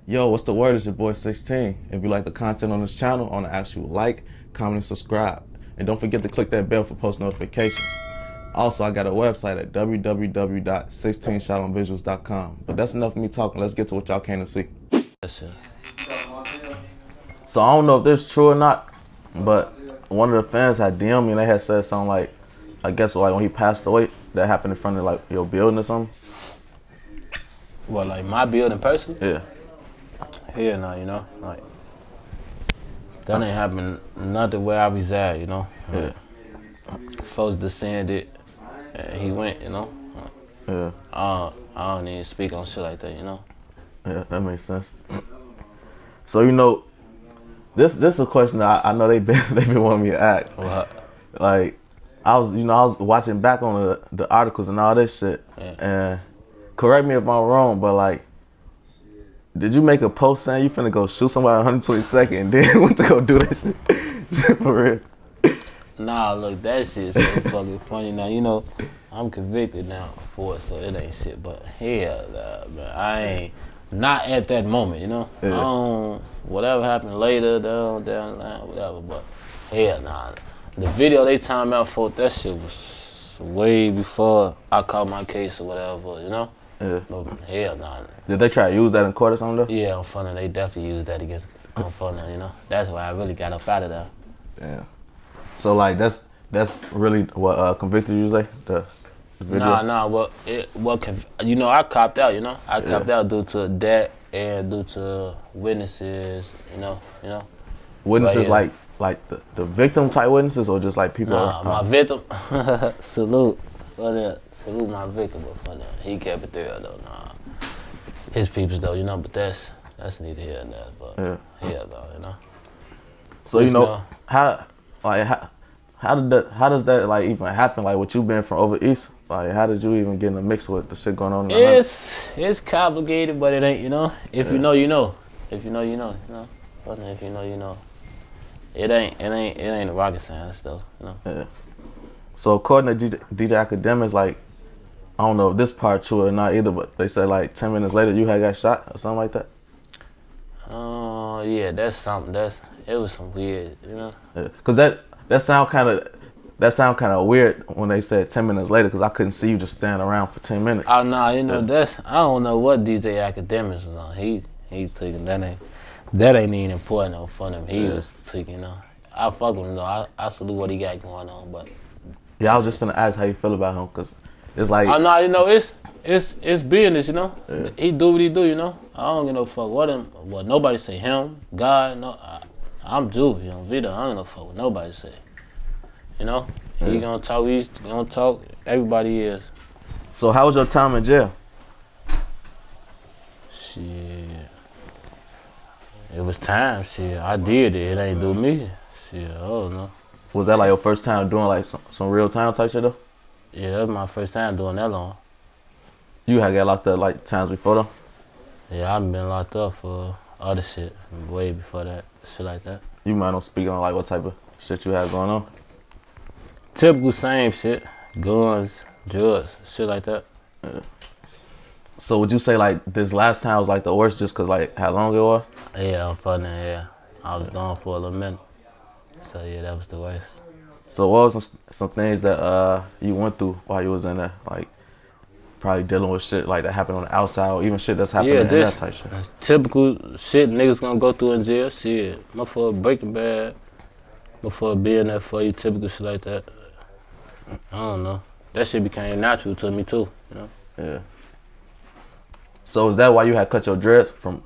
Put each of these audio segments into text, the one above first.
Yo, what's the word? It's your boy 16. If you like the content on this channel, I want to ask you to like, comment, and subscribe. And don't forget to click that bell for post notifications. Also, I got a website at www.16shotonvisuals.com. But that's enough of me talking. Let's get to what y'all came to see. So I don't know if this is true or not, but one of the fans had DM'd me and they had said something like, I guess like when he passed away, that happened in front of like your building or something. What, like my building person? Yeah. Hell no, you know, like that ain't happening nothing where I reside, you know. Yeah. Folks descended and he went, you know. Yeah. I don't even speak on shit like that, you know. Yeah, that makes sense. So you know, this is a question that I know they've been wanting me to ask. What? Like, I was watching back on the articles and all this shit, Yeah. and correct me if I'm wrong, but like, did you make a post saying you finna go shoot somebody 122nd and then went to go do that shit? For real? Nah, look, that shit's so fucking funny now. You know, I'm convicted now for it, so it ain't shit. But hell, man, I ain't not at that moment, you know. Yeah. Whatever happened later, down the line, whatever. But hell, nah. The video they time out for, that shit was way before I caught my case or whatever, you know. Yeah. But hell, nah. Did they try to use that in court or something though? Yeah, on front of they definitely used that against on front of, you know. That's why I really got up out of there. Yeah. So like that's really what convicted you say? The video? Nah. You know, I copped out. You know, I copped out due to that and due to witnesses. You know. Witnesses But, yeah. like the victim type witnesses or just like people? Nah, my victim. Salute. Salute my victim, but for that, he kept it there though. Nah, his peoples though. You know, but that's neither here nor there. But yeah, though. You know. So you know how does that like even happen? Like with you being from over east, like how did you even get in the mix with the shit going on? It's complicated, but it ain't. You know, if you know, you know. If you know, you know. You know. But if you know, you know. It ain't a rocket science though. You know. Yeah. So according to DJ Academics, like I don't know if this part true or not either, but they said like 10 minutes later you had got shot or something like that. Yeah, that's something. It was some weird, you know. Yeah. Cause that sound kind of weird when they said 10 minutes later, cause I couldn't see you just standing around for 10 minutes. Oh no, you know I don't know what DJ Academics was on. He tweaking. That ain't even important no fun of him. He was tweaking, you know. I fuck with him though. I salute what he got going on, but yeah, I was just gonna ask how you feel about him, cause it's like no, you know it's business, you know. Yeah. He do what he do, you know. I don't give no fuck what nobody say. Him, God, no. I'm Juvie, you know, Vito. I don't give no fuck what nobody say. You know, he gonna talk. He's gonna talk. Everybody is. So how was your time in jail? Shit. It was time. Shit, I did it. It ain't do me. Shit, I don't know. Was that like your first time doing like some real time type shit though? Yeah, that was my first time doing that long. You had got locked up like times before though? Yeah, I've been locked up for other shit way before that, shit like that. You might not speak on like what type of shit you had going on? Typical same shit, guns, drugs, shit like that. Yeah. So would you say like this last time was like the worst just cause like how long it was? Yeah, I'm funny, yeah. I was gone for a little minute. So yeah, that was the worst. So what was some things that you went through while you was in there? Like probably dealing with shit like that happened on the outside or even shit that's happening in that type shit. Typical shit niggas gonna go through in jail. Shit. Motherfucker Breaking Bad. Motherfucker being there for you, typical shit like that. I don't know. That shit became natural to me too, you know? Yeah. So is that why you had cut your dreads from?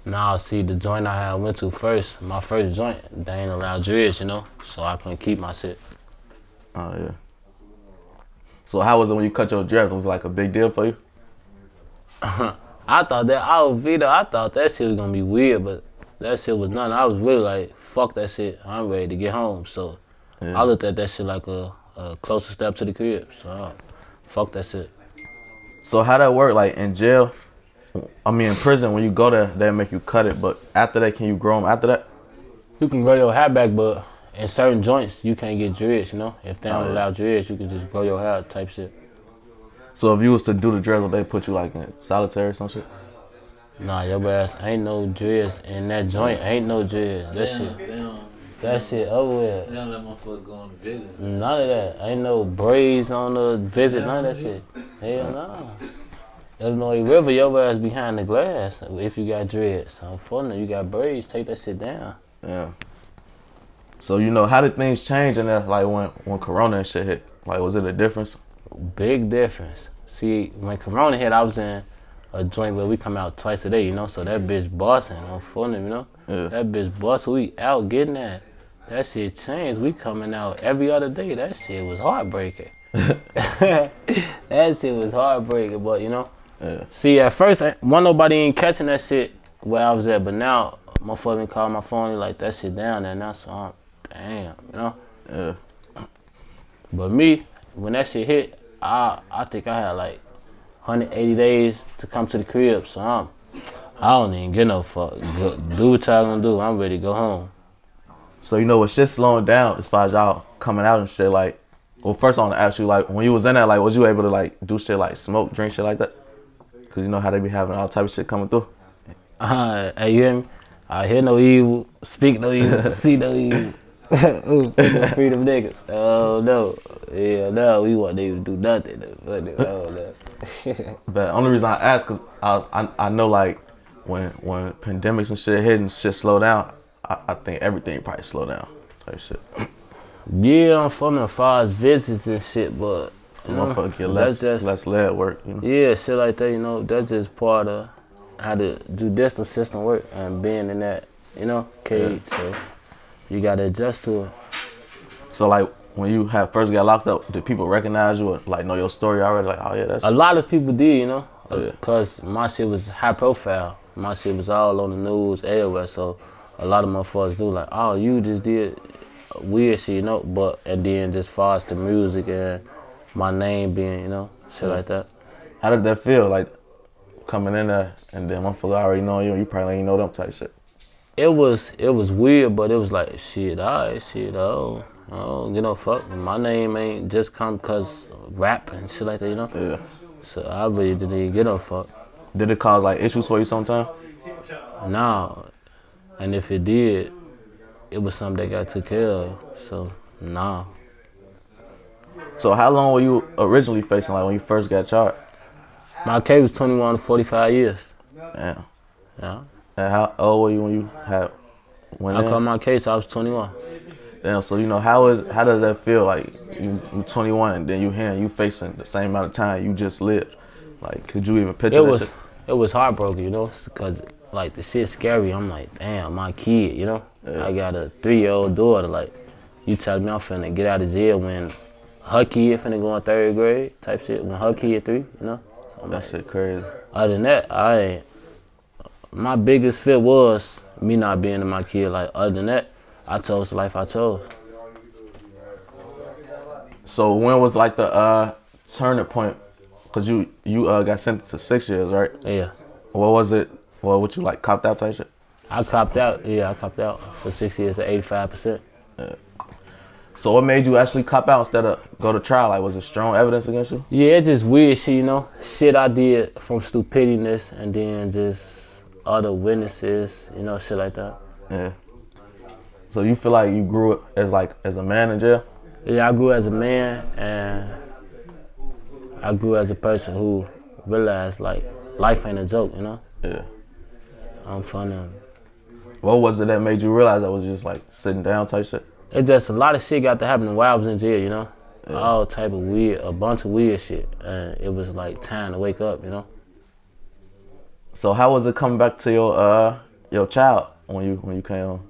Nah, see, the joint I had went to first, my first joint, they ain't allowed dreads, you know? So I couldn't keep my shit. Oh, yeah. So how was it when you cut your dreads? Was it like a big deal for you? I thought that shit was gonna be weird, but that shit was nothing. I was really like, fuck that shit. I'm ready to get home. So I looked at that shit like a closer step to the crib. So fuck that shit. So how that work? Like in jail, I mean in prison, when you go there, they make you cut it. But after that, can you grow them after that? You can grow your hair back, but in certain joints, you can't get dreads, you know? If they don't allow dreads, you can just grow your hair type shit. So if you was to do the dreads, would they put you like in solitary or some shit? Nah, your ass ain't no dreads in that joint. Ain't no dreads. That shit over with. They don't let motherfucker go on the visit. None of that. Ain't no braids on the visit. None of that shit. Hell no. Illinois River, your ass behind the glass if you got dreads. Unfortunately, you got braids. Take that shit down. Yeah. So you know, how did things change in there? Like when Corona and shit hit? Like, was it a difference? Big difference. See, when Corona hit, I was in a joint where we come out twice a day, you know. So that bitch bossing, unfortunately, you know. Yeah. That bitch boss. We out getting that. That shit changed. We coming out every other day. That shit was heartbreaking. That shit was heartbreaking, but you know. Yeah. See, at first, nobody ain't catching that shit where I was at, but now, motherfucker call my phone like that shit down there now, so I'm, damn, you know? Yeah. But me, when that shit hit, I think I had like 180 days to come to the crib, so I don't even get no fuck. Do what y'all gonna do, I'm ready to go home. So, you know, with shit slowing down as far as y'all coming out and shit, like, well, first I want to ask you, like, when you was in there, like, was you able to, like, do shit like smoke, drink, shit like that? Cause you know how they be having all type of shit coming through. Hey, you hear me? I hear no evil, speak no evil, see no evil. Ooh, freedom niggas. Oh no, yeah, no, we want them to do nothing. Oh no. But only reason I ask, cause I know like when pandemics and shit hit and shit slow down, I think everything probably slow down type shit. Yeah, I'm from as far as visits and shit, but. Motherfucker get less lead work, you know? Yeah, shit like that, you know, that's just part of how the judicial system work and being in that, you know, cage, so you gotta adjust to it. So like, when you first got locked up, did people recognize you or like know your story already? Like, oh yeah, that's... A lot of people did, you know, because my shit was high profile. My shit was all on the news, everywhere, so a lot of motherfuckers knew like, oh, you just did weird shit, you know, but, and then just far as the music and my name being, you know, shit like that. How did that feel, like, coming in there and then motherfucker already know you probably ain't know them type shit? It was weird, but it was like, shit, alright, shit, oh, you know, fuck, my name ain't just come cause rap and shit like that, you know? Yeah. So I really didn't even get no fuck. Did it cause, like, issues for you sometime? Nah, and if it did, it was something that got took care of, so, nah. So how long were you originally facing, like when you first got charged? My case was 21 to 45 years. Damn. Yeah. And how old were you when you went in? I caught my case, I was 21. Damn, so you know, how does that feel, like you 21 and then you facing the same amount of time you just lived? Like, could you even picture that shit? It was heartbroken, you know, because like the shit's scary. I'm like, damn, my kid, you know? Yeah. I got a 3-year-old daughter, like, you tell me I'm finna get out of jail when her kid finna go in 3rd grade type shit, when her kid 3, you know? So that shit crazy. Other than that, my biggest fear was me not being in my kid. Like, other than that, I chose the life I chose. So when was like the turning point? Cause you got sentenced to 6 years, right? Yeah. What was it? Well, what you like, copped out type shit? I copped out, yeah, I copped out for 6 years at 85%. Yeah. So what made you actually cop out instead of go to trial? Like, was it strong evidence against you? Yeah, it's just weird shit, you know? Shit I did from stupidness and then just other witnesses, you know, shit like that. Yeah. So you feel like you grew as a man in jail? Yeah, I grew as a man and I grew as a person who realized like life ain't a joke, you know? Yeah. I'm funny. What was it that made you realize that was just like sitting down type shit? It just a lot of shit got to happen while I was in jail, you know? Yeah. All type of weird, a bunch of weird shit. And it was like time to wake up, you know? So how was it coming back to your child when you came home?